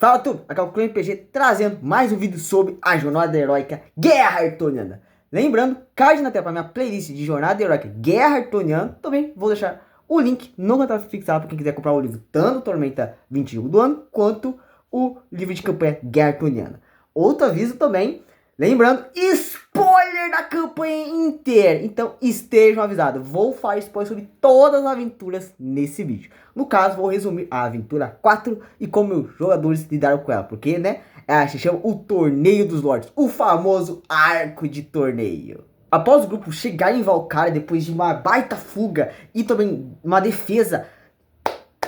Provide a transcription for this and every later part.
Fala tudo, aqui é o Clã PG trazendo mais um vídeo sobre a jornada heróica Guerra Artoniana. Lembrando, card na tela para minha playlist de jornada heróica Guerra Artoniana. Também vou deixar o link no comentário fixado para quem quiser comprar o livro tanto Tormenta 21 do ano, quanto o livro de campanha Guerra Artoniana. Outro aviso também, lembrando, spoiler da campanha inteira. Então estejam avisados, vou falar spoiler sobre todas as aventuras nesse vídeo. No caso, vou resumir a aventura 4 e como os jogadores lidaram com ela. Porque, né, ela se chama o Torneio dos Lords, o famoso arco de torneio. Após o grupo chegar em Valkyria, depois de uma baita fuga e também uma defesa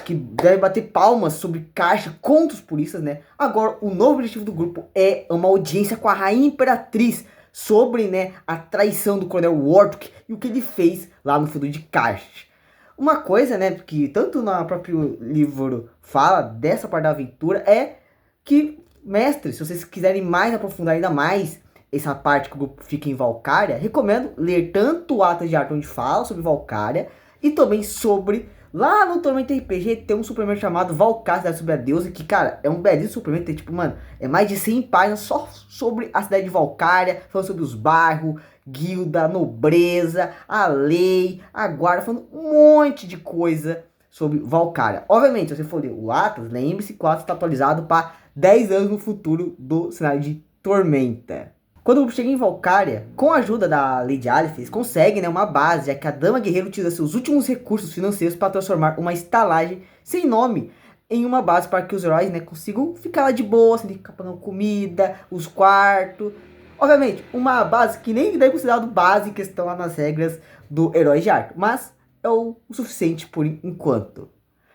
que deve bater palmas sobre caixa contra os puristas, né? Agora, o novo objetivo do grupo é uma audiência com a Rainha Imperatriz sobre, né, a traição do Coronel Warwick e o que ele fez lá no fundo de Karst. Uma coisa, né, que tanto no próprio livro fala dessa parte da aventura é que, mestre, se vocês quiserem mais aprofundar ainda mais essa parte que o grupo fica em Valkyria, recomendo ler tanto o Atlas de Arthur, onde fala sobre Valkyria, e também sobre, lá no Tormenta RPG, tem um suplemento chamado Valkyria, Cidade sobre a Deusa, que, cara, é um belíssimo suplemento, tem, tipo, mano, é mais de 100 páginas só sobre a cidade de Valkyria, falando sobre os bairros, guilda, nobreza, a lei, a guarda, falando um monte de coisa sobre Valkyria. Obviamente, se você for ler o Atlas, lembre-se que o Atlas está atualizado para 10 anos no futuro do cenário de Tormenta. Quando o grupo chega em Valkyria, com a ajuda da Lady Aleph, eles conseguem, né, uma base, já que a Dama Guerreira utiliza seus últimos recursos financeiros para transformar uma estalagem sem nome em uma base para que os heróis, né, consigam ficar lá de boa, sem ficar pagando comida, os quartos. Obviamente, uma base que nem deve considerado base que estão lá nas regras do Herói de Arthur, mas é o suficiente por enquanto.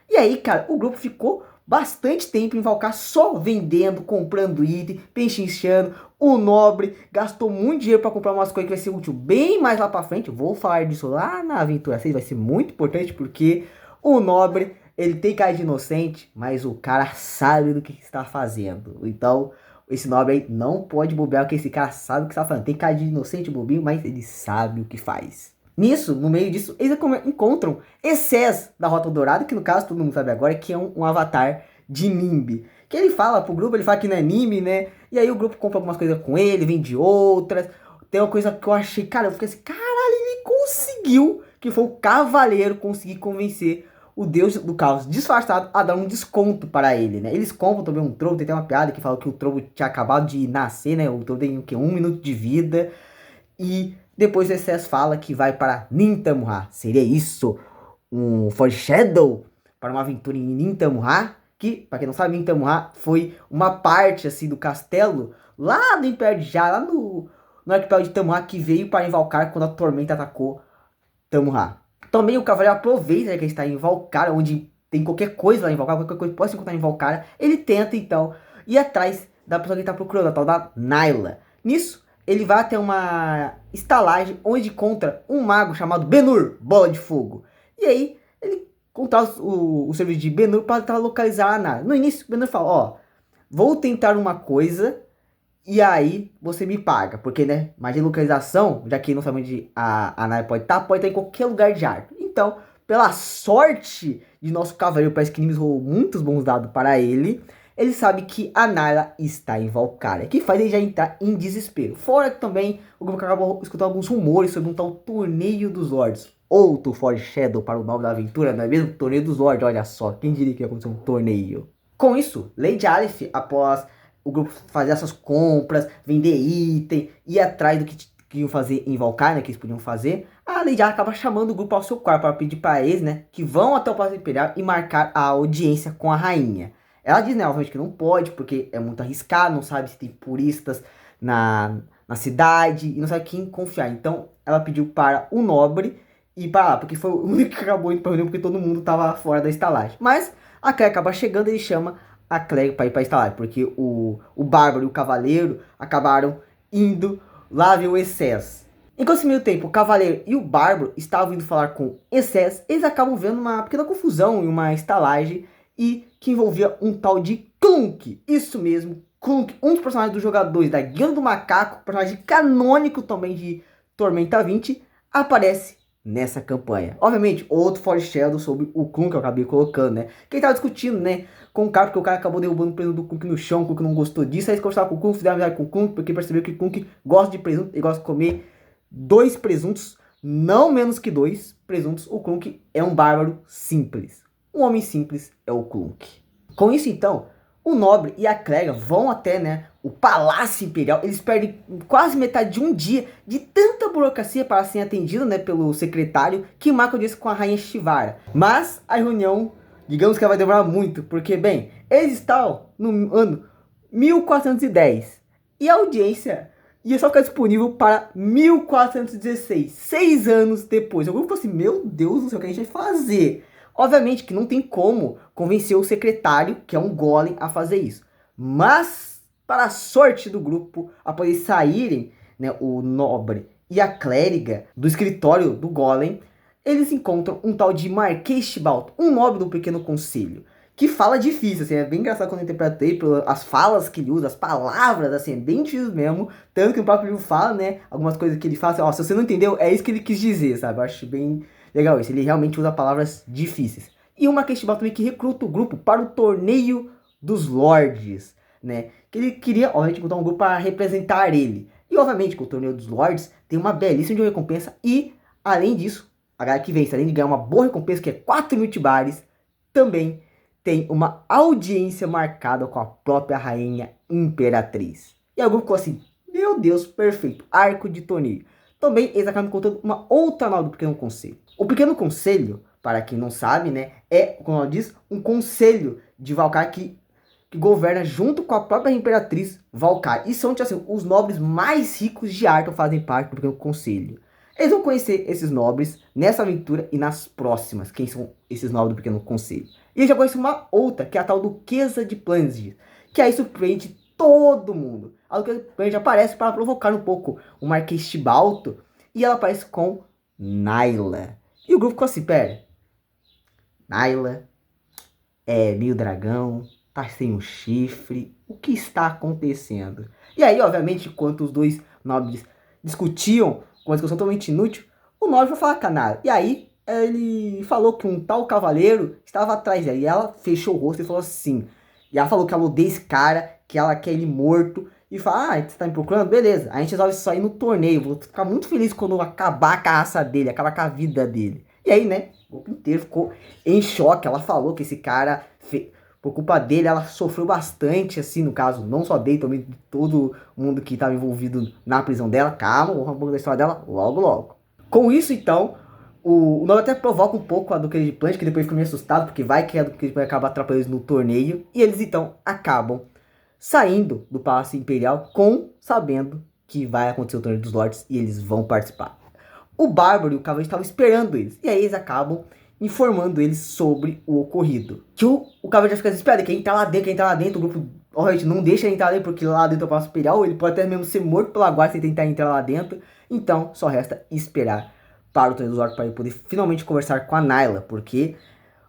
E aí, cara, o grupo ficou bastante tempo em Valkyria só vendendo, comprando item, pechinchando. O nobre gastou muito dinheiro para comprar umas coisas que vai ser útil bem mais lá para frente. Vou falar disso lá na aventura 6, vai ser muito importante porque o nobre, ele tem cara de inocente, mas o cara sabe do que está fazendo. Então, esse nobre aí não pode bobear, porque esse cara sabe o que está fazendo. Tem cara de inocente, bobinho, mas ele sabe o que faz. Nisso, no meio disso, eles encontram Exés da Rota Dourada, que no caso todo mundo sabe agora, que é um avatar de Nimbi. Que ele fala pro grupo, ele fala que não é Nimbi, né? E aí o grupo compra algumas coisas com ele, vende outras. Tem uma coisa que eu achei, cara, eu fiquei assim, caralho, ele conseguiu, que foi o cavaleiro conseguir convencer o deus do caos disfarçado a dar um desconto para ele, né? Eles compram também um trovo, tem até uma piada que fala que o trovo tinha acabado de nascer, né? O trovo tem o quê? 1 minuto de vida. E depois o Exés fala que vai para Nintamurra. Seria isso um foreshadow para uma aventura em Nintamurra? Que, para quem não sabe, Nintamurra foi uma parte assim do castelo lá do Império de Já, lá no arquipélago de Tamurra, que veio para Valkyria quando a tormenta atacou Tamurra. Também o cavaleiro aproveita, né, que ele está em Valkyria, onde tem qualquer coisa lá em Valkyria, qualquer coisa que pode se encontrar em Valkyria. Ele tenta então ir atrás da pessoa que ele está procurando, a tal da Naila. Nisso, ele vai até uma estalagem onde encontra um mago chamado Benur, Bola de Fogo. E aí, ele contrata o serviço de Benur para tentar localizar a Naila. No início, Benur fala, ó, vou tentar uma coisa e aí você me paga. Porque, né, magia de localização, já que não sabe onde a Naila pode estar em qualquer lugar de Arthur. Então, pela sorte de nosso cavaleiro, parece que Nimbus rolou muitos bons dados para ele. Ele sabe que a Naila está em Valkyria, que faz ele já entrar em desespero. Fora que também o grupo acabou escutando alguns rumores sobre um tal Torneio dos Lords. Outro foreshadow para o nome da aventura, não é mesmo? Torneio dos Lords, olha só, quem diria que ia acontecer um torneio. Com isso, Lady Aleph, após o grupo fazer essas compras, vender item, ir atrás do que iam fazer em Valkyria, né, que eles podiam fazer, a Lady Aleph acaba chamando o grupo ao seu quarto para pedir para eles, né, que vão até o Palácio Imperial e marcar a audiência com a rainha. Ela diz, né, obviamente que não pode, porque é muito arriscado, não sabe se tem puristas na cidade, e não sabe quem confiar. Então, ela pediu para o nobre ir para lá, porque foi o único que acabou indo para a reunião, porque todo mundo estava fora da estalagem. Mas, a Claire acaba chegando e ele chama a Claire para ir para a estalagem, porque o bárbaro e o cavaleiro acabaram indo lá ver o Exés. Enquanto esse meio tempo, o cavaleiro e o bárbaro estavam indo falar com Exés, eles acabam vendo uma pequena confusão em uma estalagem, e que envolvia um tal de Clunk. Isso mesmo, Clunk, um dos personagens dos jogadores da Guilda do Macaco, personagem canônico também de Tormenta 20, aparece nessa campanha. Obviamente, outro foreshadow sobre o Klunk que eu acabei colocando, né? Quem tava discutindo, né, com o cara, porque o cara acabou derrubando o presunto do Klunk no chão, o Klunk não gostou disso, aí eles conversaram com o Klunk, fizeram amizade com o Klunk, porque percebeu que o Klunk gosta de presunto, ele gosta de comer 2 presuntos, não menos que 2 presuntos. O Klunk é um bárbaro simples. Um homem simples é o Klunk. Com isso, então, o nobre e a clériga vão até, né, o Palácio Imperial. Eles perdem quase metade de um dia de tanta burocracia para serem atendidos, né, pelo secretário, que marca o dia com a rainha Shivara. Mas a reunião, digamos que ela vai demorar muito, porque, bem, eles estão no ano 1410 e a audiência ia só ficar disponível para 1416, 6 anos depois. O grupo falou assim, meu Deus do céu, o que a gente vai fazer? Obviamente que não tem como convencer o secretário, que é um golem, a fazer isso. Mas, para a sorte do grupo, após eles saírem, né, o nobre e a clériga do escritório do golem, eles encontram um tal de Marquês Tibalt, um nobre do pequeno conselho, que fala difícil, assim, é bem engraçado quando eu interpretei, as falas que ele usa, as palavras, assim, é bem difícil mesmo, tanto que o próprio livro fala, né, algumas coisas que ele fala, assim, ó, se você não entendeu, é isso que ele quis dizer, sabe, eu acho bem legal isso, ele realmente usa palavras difíceis. E o Marquês Tibalt também que recruta o grupo para o Torneio dos Lords, né, que ele queria, obviamente, botar um grupo para representar ele. E, obviamente, que o Torneio dos Lords tem uma belíssima recompensa e, além disso, a galera que vence, além de ganhar uma boa recompensa, que é 4.000 tibares, também tem uma audiência marcada com a própria rainha imperatriz. E aí o grupo ficou assim, meu Deus, perfeito, arco de torneio. Também eles acabam contando uma outra nova do Pequeno Conselho. O Pequeno Conselho, para quem não sabe, né, é, como ela diz, um conselho de Valcar que governa junto com a própria Imperatriz Valcar. E são, tipo assim, os nobres mais ricos de Arthur fazem parte do Pequeno Conselho. Eles vão conhecer esses nobres nessa aventura e nas próximas. Quem são esses nobres do Pequeno Conselho? E eles já conhecem uma outra, que é a tal Duquesa de Plansge, que aí surpreende todo mundo. A Duquesa de Plansge aparece para provocar um pouco o Marquês Tibalto. E ela aparece com Naila. E o grupo ficou assim, pera. Naila é meio dragão, tá sem um chifre. O que está acontecendo? E aí, obviamente, enquanto os dois nobres discutiam com uma discussão totalmente inútil, o nobre foi falar com a Naila. E aí, ele falou que um tal cavaleiro estava atrás dela. E ela fechou o rosto e falou assim. E ela falou que ela odeia esse cara, que ela quer ele morto. E fala, ah, você tá me procurando? Beleza. A gente resolve isso aí no torneio. Vou ficar muito feliz quando acabar com a raça dele, acabar com a vida dele. E aí, né, o grupo inteiro ficou em choque. Ela falou que esse cara, por culpa dele, ela sofreu bastante, assim, no caso, não só dele, também de todo mundo que estava envolvido na prisão dela. Calma, vamos falar um pouco da história dela logo, logo. Com isso, então, o nome até provoca um pouco a Duquesa de Plansge, que depois fica meio assustado, porque vai que a Duquesa de Plansge acaba atrapalhando eles no torneio. E eles, então, acabam saindo do Palácio Imperial sabendo que vai acontecer o Torneio dos Lords e eles vão participar. O Bárbaro e o Cavaleiro estavam esperando eles. E aí eles acabam informando eles sobre o ocorrido. Que o Cavaleiro já fica desesperado, quer entrar lá dentro, o grupo, obviamente, não deixa ele entrar dentro, porque lá dentro é o Palácio Imperial, ele pode até mesmo ser morto pela guarda se tentar entrar lá dentro. Então, só resta esperar para o Torneio dos Lords, para ele poder finalmente conversar com a Naila, porque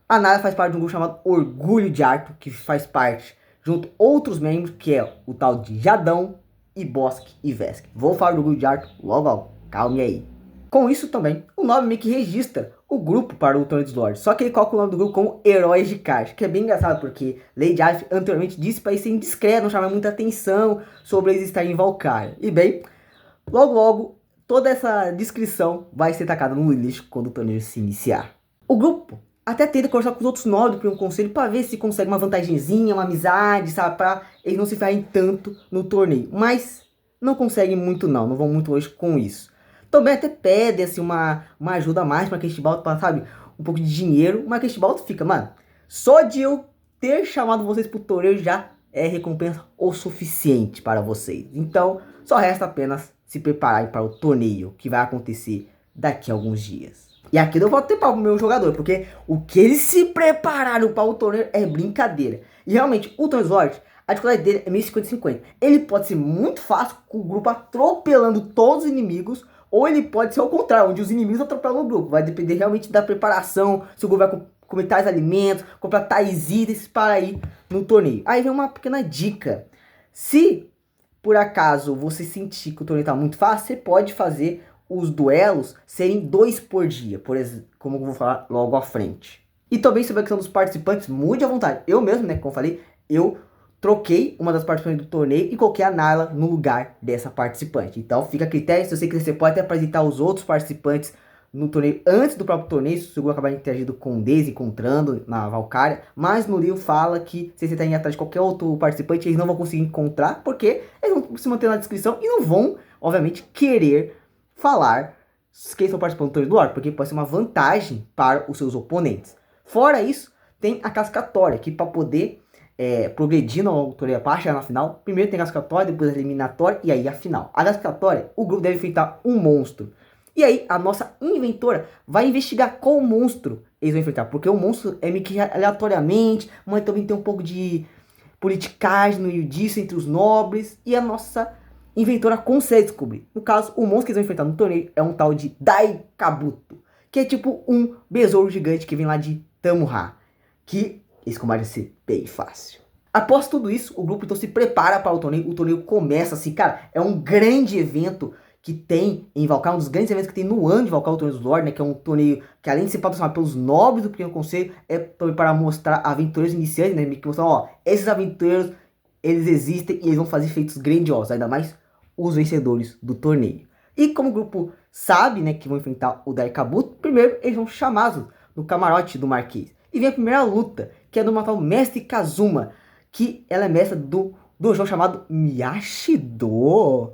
a Naila faz parte de um grupo chamado Orgulho de Arthur, que faz parte junto outros membros, que é o tal de Jadão, e Bosque e Vesk. Vou falar do Orgulho de Arthur logo, logo. Calme aí. Com isso também, o nome meio que registra o grupo para o Torneio dos Lords. Só que ele coloca o nome do grupo como Heróis de Kard, que é bem engraçado, porque Lady Arf anteriormente disse para eles serem discretos, não chamar muita atenção sobre eles estarem em Valkyria. E bem, logo logo, toda essa descrição vai ser tacada no lixo quando o torneio se iniciar. O grupo até tenta conversar com os outros nobres para um conselho, para ver se consegue uma vantagenzinha, uma amizade, sabe? Para eles não se ferrarem tanto no torneio. Mas não conseguem muito não vão muito longe com isso. Também até pede assim, uma ajuda a mais para que este Balto, sabe? Um pouco de dinheiro, mas que este Balto fica, mano, só de eu ter chamado vocês pro torneio já é recompensa o suficiente para vocês. Então, só resta apenas se prepararem para o torneio, que vai acontecer daqui a alguns dias. E aqui eu vou ter pau pro meu jogador, porque o que eles se prepararam para o torneio é brincadeira. E realmente, o Torneio dos Lords, a dificuldade dele é meio 50-50. Ele pode ser muito fácil, com o grupo atropelando todos os inimigos, ou ele pode ser ao contrário, onde os inimigos atropelam o grupo. Vai depender realmente da preparação, se o grupo vai comer tais alimentos, comprar tais itens para ir no torneio. Aí vem uma pequena dica. Se por acaso você sentir que o torneio está muito fácil, você pode fazer os duelos serem 2 por dia, por exemplo, como eu vou falar logo à frente. E também sobre a questão dos participantes, mude à vontade. Eu mesmo, né, como eu falei, eu troquei uma das participantes do torneio e coloquei a Nayla no lugar dessa participante. Então fica a critério, se você quiser, você pode até apresentar os outros participantes no torneio antes do próprio torneio, se o segundo acabar interagindo com o Daisy, encontrando na Valkyria. Mas no livro fala que se você está indo atrás de qualquer outro participante, eles não vão conseguir encontrar, porque eles vão se manter na descrição e não vão, obviamente, querer falar quem estão participando do torneio do Lorde, porque pode ser uma vantagem para os seus oponentes. Fora isso, tem a cascatória, que para poder progredir no torneio a parte, na final, primeiro tem a cascatória, depois a eliminatória e aí a final. A cascatória, o grupo deve enfrentar um monstro. E aí, a nossa inventora vai investigar qual monstro eles vão enfrentar. Porque o monstro é meio que aleatoriamente, mas também tem um pouco de politicagem no meio disso entre os nobres. E a nossa inventora consegue descobrir. No caso, o monstro que eles vão enfrentar no torneio é um tal de Daikabuto. Que é tipo um besouro gigante que vem lá de Tamuha. Que esse combate vai ser bem fácil. Após tudo isso, o grupo então se prepara para o torneio. O torneio começa assim, cara, é um grande evento que tem em Valkyria, um dos grandes eventos que tem no ano de Valkyria, o Torneio dos Lords, né, que é um torneio que além de ser patrocinado pelos nobres do Pequeno Conselho, é também para mostrar aventureiros iniciantes, né, que mostrar, ó, esses aventureiros, eles existem e eles vão fazer feitos grandiosos, ainda mais os vencedores do torneio. E como o grupo sabe, né, que vão enfrentar o Daikabuto, primeiro eles vão chamá-los no camarote do Marquês. E vem a primeira luta, que é do tal Mestre Kazuma, que ela é mestra do jogo chamado Miyashido.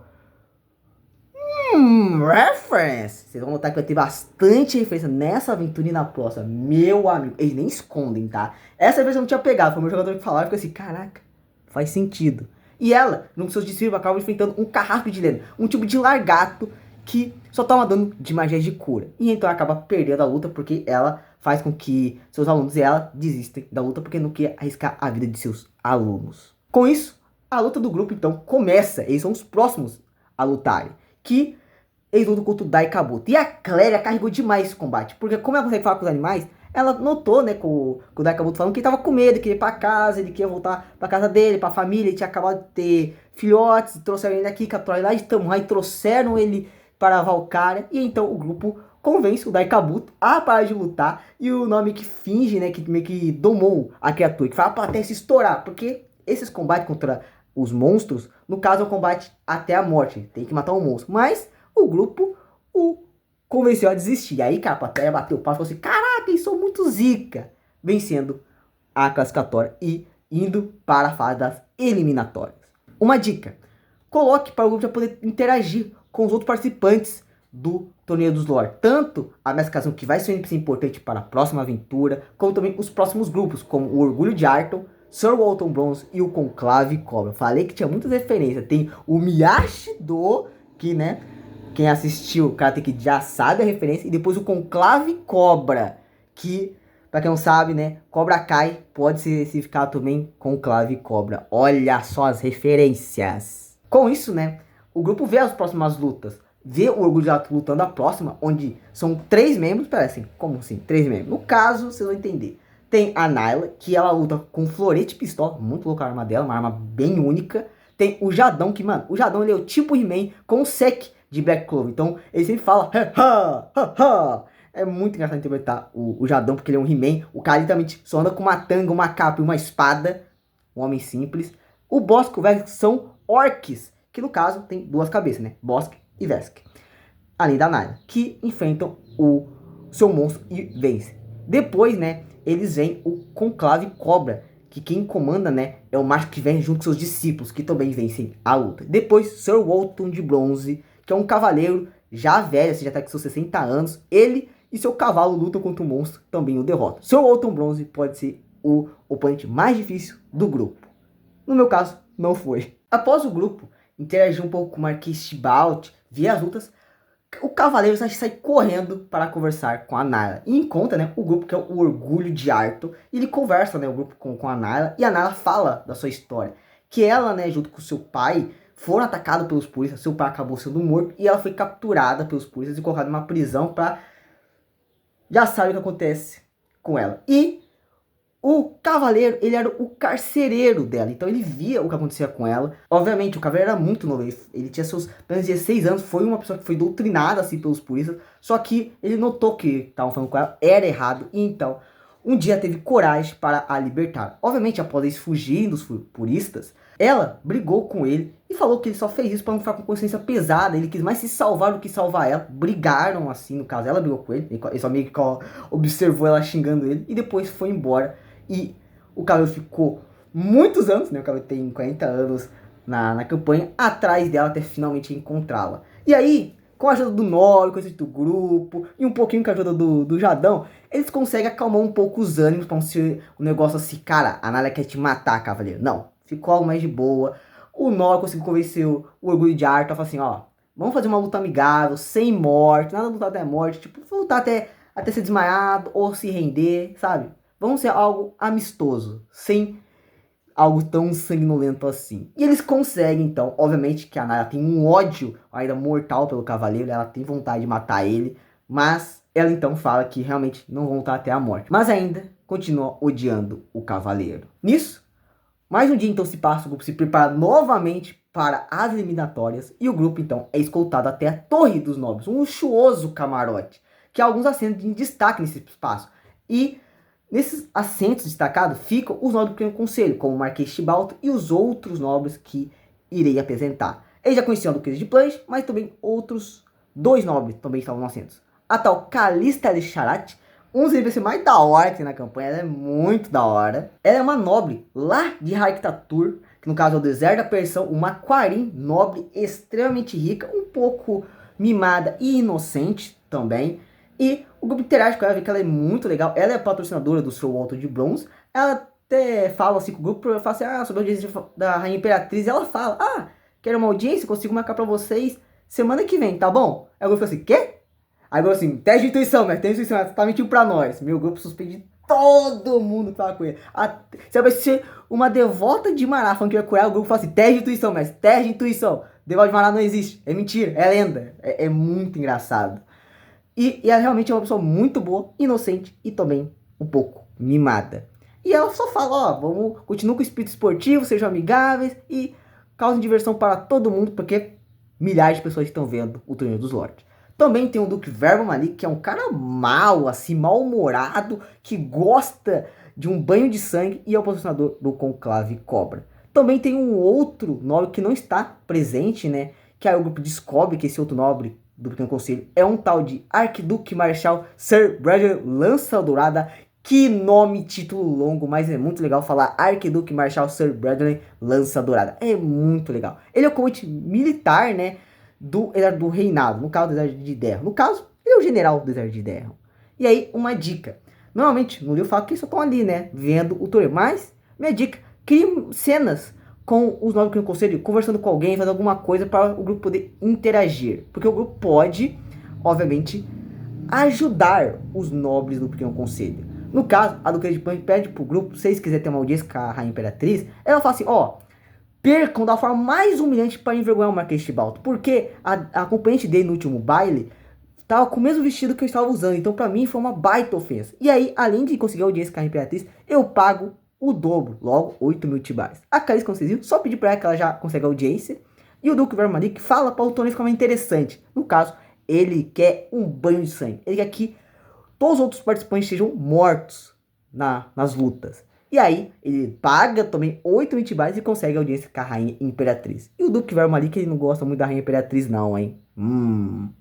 Reference! Vocês vão notar que vai ter bastante referência nessa aventura e na próxima. Meu amigo, eles nem escondem, tá? Essa vez eu não tinha pegado, foi o meu jogador que falava e ficou assim, caraca, faz sentido. E ela, num dos seus desfiles, acaba enfrentando um carrasco de lenda, um tipo de largato que só toma dano de magia de cura. E então acaba perdendo a luta porque ela faz com que seus alunos e ela desistem da luta porque não quer arriscar a vida de seus alunos. Com isso, a luta do grupo então começa, eles são os próximos a lutarem. Que eles lutam contra o Daikabuto. E a Clélia carregou demais esse combate. Porque como ela consegue falar com os animais, ela notou, né, com o Daikabuto falando que ele tava com medo, que ele ia pra casa, ele queria voltar pra casa dele, pra família. Ele tinha acabado de ter filhotes, trouxeram ele aqui, capturaram ele lá de Tamuha e trouxeram ele para a Valkyria. E então o grupo convence o Daikabuto a parar de lutar. E o nome que finge, né, que meio que domou a criatura, que fala pra até se estourar. Porque esses combates contra os monstros, no caso é um combate até a morte. Tem que matar um monstro. Mas o grupo o convenceu a desistir. Aí, cara, a plateia bateu o pau e falou assim, caraca, eles são muito zica. Vencendo a classificatória e indo para a fase das eliminatórias. Uma dica, coloque para o grupo já poder interagir com os outros participantes do Torneio dos Lords. Tanto a Mestre Kazuma, que vai ser importante para a próxima aventura, como também os próximos grupos, como o Orgulho de Arton, Sir Walton Bronze e o Conclave Cobra. Falei que tinha muitas referências. Tem o Miyashido, que, né, quem assistiu o Karate Kid já sabe a referência. E depois o Conclave Cobra, que, pra quem não sabe, né, Cobra Kai pode ser significado também Conclave Cobra. Olha só as referências. Com isso, né, o grupo vê as próximas lutas. Vê o Orgulho de Arton lutando a próxima, onde são 3 membros. Parecem, como assim? 3 membros. No caso, vocês vão entender. Tem a Nayla, que ela luta com florete pistola. Muito louca a arma dela, uma arma bem única. Tem o Jadão, que, mano, o Jadão ele é o tipo He-Man com o Sek de Black Clover. Então, ele sempre fala, ha, ha, ha. É muito engraçado interpretar o Jadão, porque ele é um He-Man. O cara literalmente só anda com uma tanga, uma capa e uma espada. Um homem simples. O Bossk e o Vesk são orcs, que no caso tem 2 cabeças, né? Bossk e Vesk. Além da Nayla, que enfrentam o seu monstro e vencem. Depois, né, eles veem o Conclave Cobra, que quem comanda, né, é o macho que vem junto com seus discípulos, que também vencem a luta. Depois, Sir Walton de Bronze, que é um cavaleiro já velho, assim, já tá com seus 60 anos. Ele e seu cavalo lutam contra o monstro, também o derrotam. Sir Walton Bronze pode ser o oponente mais difícil do grupo. No meu caso, não foi. Após o grupo interagir um pouco com o Marquês Tibalt, ver as lutas, o cavaleiro sai correndo para conversar com a Nayla. E encontra, né, o grupo que é o Orgulho de Arton. E ele conversa, né, o grupo com a Nayla. E a Nayla fala da sua história. Que ela, né, junto com seu pai, foram atacados pelos polícias. Seu pai acabou sendo morto. E ela foi capturada pelos polícias e colocada numa prisão para... Já sabe o que acontece com ela. E O cavaleiro, ele era o carcereiro dela, então ele via o que acontecia com ela. Obviamente, o cavaleiro era muito novo, ele tinha seus apenas 16 anos, foi uma pessoa que foi doutrinada assim pelos puristas, só que ele notou que estavam falando com ela era errado, e então um dia teve coragem para a libertar. Obviamente, após eles fugirem dos puristas, ela brigou com ele e falou que ele só fez isso para não ficar com consciência pesada. Ele quis mais se salvar do que salvar ela. Brigaram assim, no caso, ela brigou com ele. Ele só meio que observou ela xingando ele e depois foi embora. E o cavaleiro ficou muitos anos, né? O cavaleiro tem 40 anos na campanha, atrás dela até finalmente encontrá-la. E aí, com a ajuda do Nori, com a ajuda do grupo e um pouquinho com a ajuda do Jadão, eles conseguem acalmar um pouco os ânimos para não ser um negócio assim, cara, a Nália quer te matar, cavaleiro. Não, ficou algo mais de boa. O Nori conseguiu convencer o Orgulho de Arthur, falou assim, ó, vamos fazer uma luta amigável, sem morte, nada de lutar até a morte, tipo, lutar até ser desmaiado ou se render, sabe? Vamos ser algo amistoso, sem algo tão sanguinolento assim. E eles conseguem, então, obviamente que a Nara tem um ódio ainda mortal pelo cavaleiro, ela tem vontade de matar ele, mas ela então fala que realmente não vão lutar até a morte. Mas ainda continua odiando o cavaleiro. Nisso, mais um dia então se passa, o grupo se prepara novamente para as eliminatórias e o grupo então é escoltado até a Torre dos Nobres, um luxuoso camarote, que há alguns assentos em destaque nesse espaço. E nesses assentos destacados ficam os nobres do Pequeno Conselho, como o Marquês Tibalto e os outros nobres que irei apresentar. Eles já conheciam a Duquesa de Planche, mas também outros dois nobres também estavam nos assentos. A tal Calista de Charat, um dos NPC mais da hora que tem na campanha, ela é muito da hora. Ela é uma nobre lá de Harktatur, que no caso é o deserto da Persão, uma Quarim nobre extremamente rica, um pouco mimada e inocente também. E o grupo interage com ela, vê que ela é muito legal. Ela é patrocinadora do seu Alto de Bronze. Ela até fala assim com o grupo, fala assim, sobre a audiência da Rainha Imperatriz. E ela fala, quero uma audiência, consigo marcar pra vocês semana que vem, tá bom? Aí o grupo fala assim, quê? Aí o grupo assim, teste de intuição, mas teste de intuição, tá mentindo pra nós. Meu grupo suspende todo mundo que fala com ele. Você vai ser uma devota de Mará falando que vai curar, o grupo fala assim, teste de intuição, mas teste de intuição. Devota de Mará não existe, é mentira, é lenda. É muito engraçado. E ela realmente é uma pessoa muito boa, inocente e também um pouco mimada. E ela só fala, vamos, continua com o espírito esportivo, sejam amigáveis e causem diversão para todo mundo, porque milhares de pessoas estão vendo o Torneio dos Lords. Também tem o Duque Verbo Malik, que é um cara mau, assim, mal-humorado, que gosta de um banho de sangue e é o patrocinador do Conclave Cobra. Também tem um outro nobre que não está presente, né? Que aí o grupo descobre que esse outro nobre do Pequeno Conselho é um tal de Arquiduque Marechal Sir Bradley Lança Dourada. Que nome, título longo, mas é muito legal falar Arquiduque Marechal Sir Bradley Lança Dourada. É muito legal. Ele é o comandante militar, né, do reinado, no caso do exército de Derro. No caso, ele é o general do exército de Derro. E aí, uma dica. Normalmente, no livro fala que eles só estão ali, né, vendo o torneio. Mas, minha dica, crie cenas com os nobres do conselho, conversando com alguém, fazendo alguma coisa para o grupo poder interagir. Porque o grupo pode, obviamente, ajudar os nobres do Pequeno Conselho. No caso, a Duquesa de Planche pede pro grupo, se vocês quiserem ter uma audiência com a Rainha Imperatriz, ela fala assim, percam da forma mais humilhante para envergonhar o Marquês de Tibalto. Porque a acompanhante dele no último baile tava com o mesmo vestido que eu estava usando. Então pra mim foi uma baita ofensa. E aí, além de conseguir audiência com a Rainha Imperatriz, eu pago o dobro, logo 8.000 tibais. A Caris conseguiu, só pedir pra ela que ela já consegue audiência. E o Duque Vermalik fala para o torneio ficar mais interessante. No caso, ele quer um banho de sangue. Ele quer que todos os outros participantes sejam mortos nas lutas. E aí, ele paga também 8.000 tibais e consegue audiência com a Rainha Imperatriz. E o Duque Vermalik, ele não gosta muito da Rainha Imperatriz não, hein?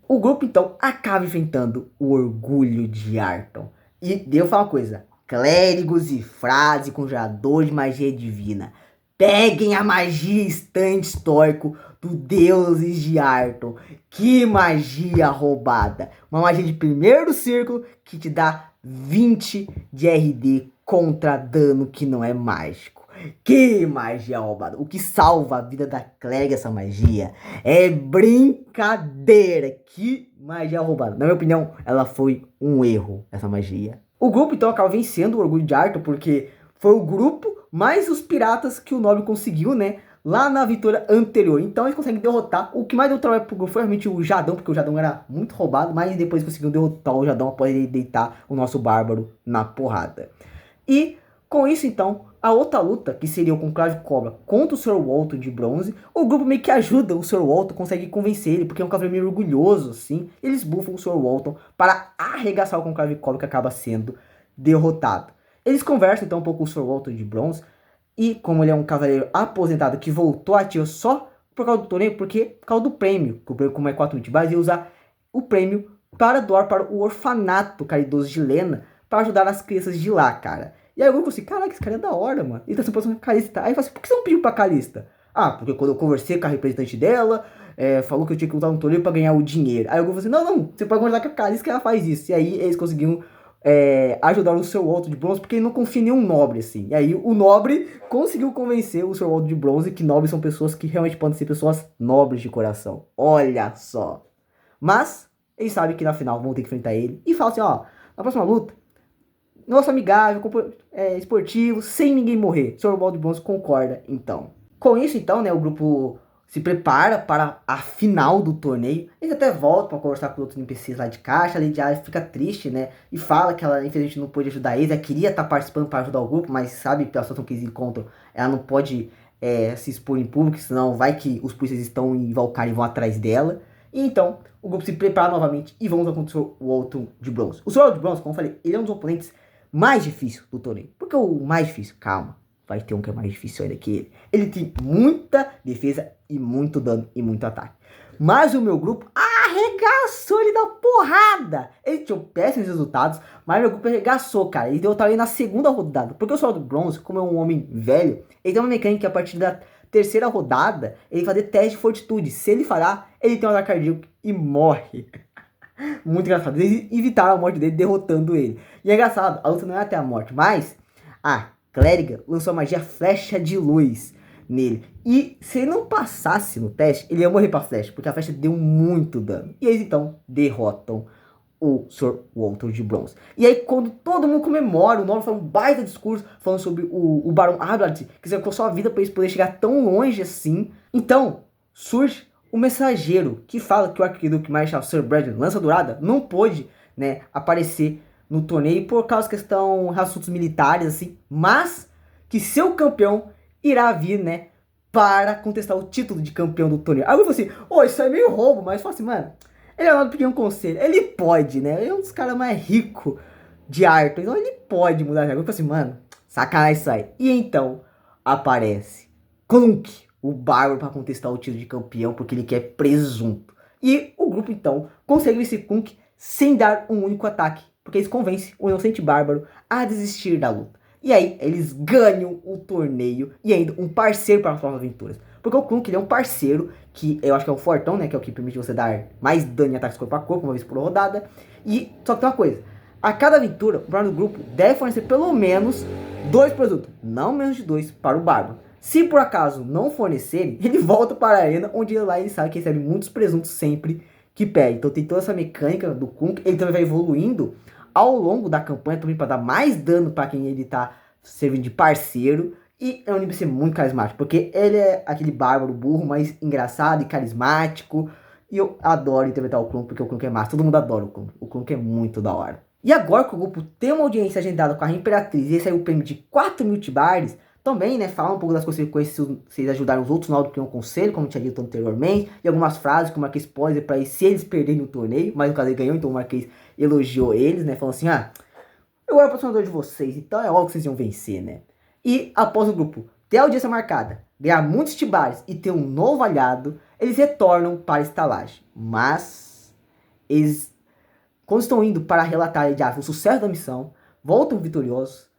O grupo, então, acaba enfrentando o Orgulho de Arton. E devo falar uma coisa. Clérigos e frades e conjuradores de magia divina. Peguem a magia instante histórico do Deuses de Arton. Que magia roubada. Uma magia de primeiro círculo que te dá 20 de RD contra dano que não é mágico. Que magia roubada. O que salva a vida da clériga essa magia é brincadeira. Que magia roubada. Na minha opinião, ela foi um erro, essa magia. O grupo então acaba vencendo o Orgulho de Arton porque foi o grupo mais os piratas que o nobre conseguiu, né? Lá na vitória anterior. Então eles conseguem derrotar. O que mais deu trabalho pro grupo foi realmente o Jadão, porque o Jadão era muito roubado. Mas depois conseguiu derrotar o Jadão após ele deitar o nosso bárbaro na porrada. E Com isso, então, a outra luta, que seria o Conclave Cobra contra o Sr. Walton de bronze, o grupo meio que ajuda o Sr. Walton, consegue convencer ele, porque é um cavaleiro meio orgulhoso, assim. Eles buffam o Sr. Walton para arregaçar o Conclave Cobra, que acaba sendo derrotado. Eles conversam, então, um pouco com o Sr. Walton de bronze, e como ele é um cavaleiro aposentado que voltou ativo só por causa do torneio, por causa do prêmio, que o prêmio, como é 4 multibars, ia usar o prêmio para doar para o orfanato caridoso de Lena, para ajudar as crianças de lá, cara. E aí eu falei assim, caraca, esse cara é da hora, mano. Ele tá se passando com a Calista. Aí eu falei assim, por que você não pediu pra Calista? Ah, porque quando eu conversei com a representante dela, falou que eu tinha que usar um torneio pra ganhar o dinheiro. Aí eu falei assim, não, você pode conversar com a Calista que ela faz isso. E aí eles conseguiram ajudar o seu Walton de bronze, porque ele não confia em nenhum nobre, assim. E aí o nobre conseguiu convencer o seu Walton de bronze que nobres são pessoas que realmente podem ser pessoas nobres de coração. Olha só. Mas eles sabem que na final vão ter que enfrentar ele. E falam assim, ó, na próxima luta, nosso amigável, esportivo, sem ninguém morrer. O Sr. Walton de bronze concorda, então. Com isso, então, né, o grupo se prepara para a final do torneio. Eles até voltam para conversar com outros NPCs lá de caixa. A Lady Alice fica triste, né? E fala que ela, infelizmente, não pôde ajudar eles. Ela queria estar participando para ajudar o grupo, mas sabe, pela situação que eles encontram, ela não pode se expor em público, senão vai que os polícias estão em Valkyrie e vão atrás dela. E então, o grupo se prepara novamente e vão lutar contra o Walton de bronze. O Sr. Walton de bronze, como eu falei, ele é um dos oponentes mais difícil do torneio. Porque o mais difícil, calma, vai ter um que é mais difícil ainda que ele. Ele tem muita defesa e muito dano e muito ataque. Mas o meu grupo arregaçou ele da porrada. Ele tinha péssimos resultados, mas meu grupo arregaçou, cara. Ele derrotou ele na segunda rodada. Porque o Sr. Walton de bronze, como é um homem velho, ele tem uma mecânica que a partir da terceira rodada, ele fazer teste de fortitude. Se ele falhar, ele tem um ataque cardíaco e morre. Muito engraçado. Eles evitaram a morte dele derrotando ele. E é engraçado, a luta não é até a morte, mas a clériga lançou a magia flecha de luz nele. E se ele não passasse no teste, ele ia morrer pra flecha, porque a flecha deu muito dano. E eles então derrotam o Sr. Walton de bronze. E aí quando todo mundo comemora, o Norman faz um baita discurso falando sobre o Barão Adward, que sacou sua vida para eles poderem chegar tão longe assim. Então surge o mensageiro, que fala que o Arquiduque Marshal Sir Bradley Lança Dourada não pôde, né, aparecer no torneio por causa de questão de assuntos militares, assim, mas que seu campeão irá vir, né, para contestar o título de campeão do torneio. Aí eu falei assim, isso é meio roubo, mas eu falei assim, mano, ele é lá do pequeno conselho, ele pode, né, ele é um dos caras mais ricos de Arthur, então ele pode mudar a regra. Eu falei assim, mano, sacanagem isso aí. E então aparece Clunk, o bárbaro, para contestar o título de campeão, porque ele quer presunto. E o grupo então consegue vencer Clunk sem dar um único ataque, porque eles convencem o inocente bárbaro a desistir da luta. E aí eles ganham o torneio e ainda um parceiro para as próximas aventuras. Porque o Clunk, ele é um parceiro que eu acho que é o fortão, né, que é o que permite você dar mais dano em ataques corpo a corpo, uma vez por rodada. E só que tem uma coisa, a cada aventura, o bárbaro do grupo deve fornecer pelo menos 2 produtos, não menos de 2 para o bárbaro. Se por acaso não fornecerem, ele volta para a arena, onde lá ele sabe que recebe muitos presuntos sempre que pede. Então tem toda essa mecânica do Clunk, ele também vai evoluindo ao longo da campanha, também para dar mais dano para quem ele está servindo de parceiro. E é um NPC muito carismático, porque ele é aquele bárbaro burro, mas engraçado e carismático. E eu adoro interpretar o Clunk, porque o Clunk é massa, todo mundo adora o Clunk. O Clunk é muito da hora. E agora que o grupo tem uma audiência agendada com a Imperatriz e esse aí o prêmio de 4 mil tibares, também, né, falar um pouco das consequências se eles ajudarem os outros nobres que tem um conselho, como tinha dito anteriormente, e algumas frases que o Marquês pode dizer pra eles se eles perderem o torneio, mas no caso ele ganhou, então o Marquês elogiou eles, né, falando assim, eu era patrocinador de vocês, então é óbvio que vocês iam vencer, né. E após o grupo ter a audiência marcada, ganhar muitos tibares e ter um novo aliado, eles retornam para a estalagem, mas eles, quando estão indo para relatar a Lady Alice o sucesso da missão, voltam vitoriosos,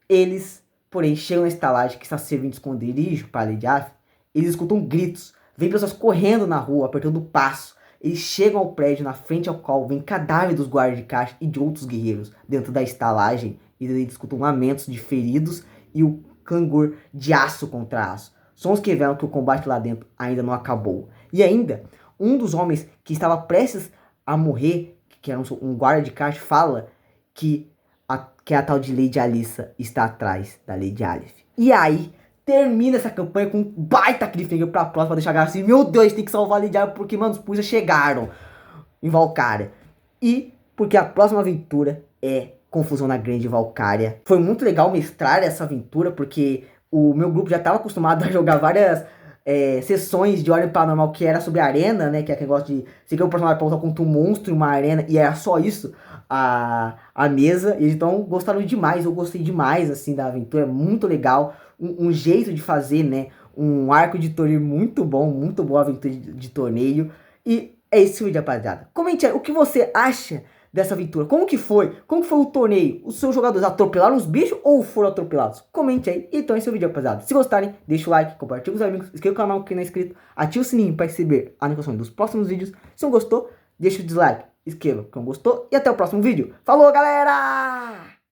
eles porém, chegam na estalagem que está servindo de esconderijo para a Lady Alice, eles escutam gritos, vêm pessoas correndo na rua, apertando o passo. Eles chegam ao prédio na frente ao qual vem cadáver dos guardas de caixa e de outros guerreiros dentro da estalagem. E eles escutam lamentos de feridos e o clangor de aço contra aço. Sons que revelam que o combate lá dentro ainda não acabou. E ainda, um dos homens que estava prestes a morrer, que era um guarda de caixa, fala que a tal de Lady Alissa está atrás da Lady Alice. E aí, termina essa campanha com um baita cliffhanger pra próxima, pra deixar a galera assim, meu Deus, tem que salvar a Lady Alice, porque, mano, os polícias chegaram em Valkyria. E porque a próxima aventura é confusão na Grande Valcária. Foi muito legal mestrar essa aventura, porque o meu grupo já estava acostumado a jogar várias sessões de Ordem Paranormal que era sobre a arena, né? Que é aquele negócio de você criar um personagem pra lutar contra um monstro em uma arena, e era só isso a mesa. E então gostaram demais, eu gostei demais assim da aventura, muito legal. Um jeito de fazer, né? Um arco de torneio muito boa aventura de torneio. E é esse vídeo, rapaziada. Comente aí o que você acha dessa aventura. Como que foi? Como que foi o torneio? Os seus jogadores atropelaram os bichos ou foram atropelados? Comente aí. Então esse é o vídeo, rapaziada. Se gostarem, deixa o like, compartilha com os amigos, inscreva no canal quem não é inscrito, ativa o sininho para receber a notificação dos próximos vídeos. Se não gostou, deixa o dislike, inscreva quem não gostou e até o próximo vídeo. Falou, galera!